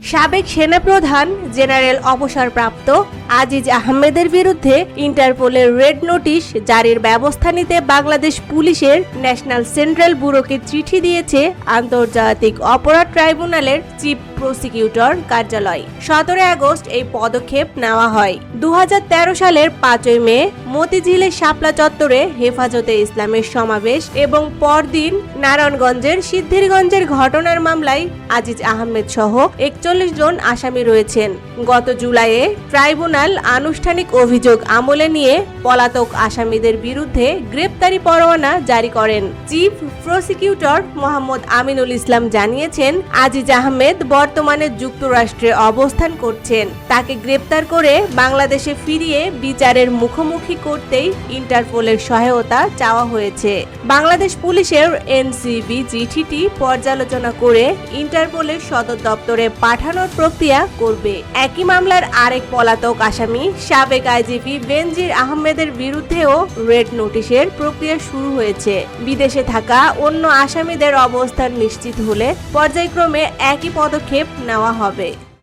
সাবেক সেনাপ্রধান জেনারেল অবসরপ্রাপ্ত আজিজ আহমেদের বিরুদ্ধে ইন্টারপোলের রেড নোটিশ জারির ব্যবস্থা নিতে বাংলাদেশ পুলিশের ন্যাশনাল সেন্ট্রাল ব্যুরোকে চিঠি দিয়েছে আন্তর্জাতিক অপরাধ ট্রাইব্যুনালের চিফ প্রসিকিউটর কার্যালয়। 17 আগস্ট এই পদক্ষেপ নেওয়া হয়। 2013 সালের 5 মে মতিঝিলে শাপলা চত্বরে হেফাজতে ইসলামের সমাবেশ এবং পরদিন নারায়ণগঞ্জের সিদ্ধিরগঞ্জের ঘটনার মামলায় আজিজ আহমেদ সহ 41 জন আসামি রয়েছেন। গত জুলাইয়ে ট্রাইব্যুনাল আনুষ্ঠানিক অভিযোগ আমলে নিয়ে পলাতক আসামিদের বিরুদ্ধে গ্রেপ্তারি পরোয়ানা জারি করেন। চিফ প্রসিকিউটর মোহাম্মদ আমিনুল ইসলাম জানিয়েছেন, আজিজ আহমেদ বর্তমানে যুক্তরাষ্ট্রে অবস্থান করছেন। তাকে গ্রেপ্তার করে বাংলাদেশে ফিরিয়ে বিচারের মুখোমুখি করতেই ইন্টারপোলের সহায়তা চাওয়া হয়েছে। বাংলাদেশ পুলিশের এনসিবি চিঠিটি পর্যালোচনা করে ইন্টারপোলের সদর দপ্তরে পাঠানোর প্রক্রিয়া করবে। একই মামলার আরেক পলাতক আসামি সাবেক আইজিপি বেনজির আহমেদের বিরুদ্ধেও রেড নোটিশের প্রক্রিয়া শুরু হয়েছে। বিদেশে থাকা অন্য আসামিদের অবস্থান নিশ্চিত হলে পর্যায়ক্রমে একই পদক্ষেপ নেওয়া হবে।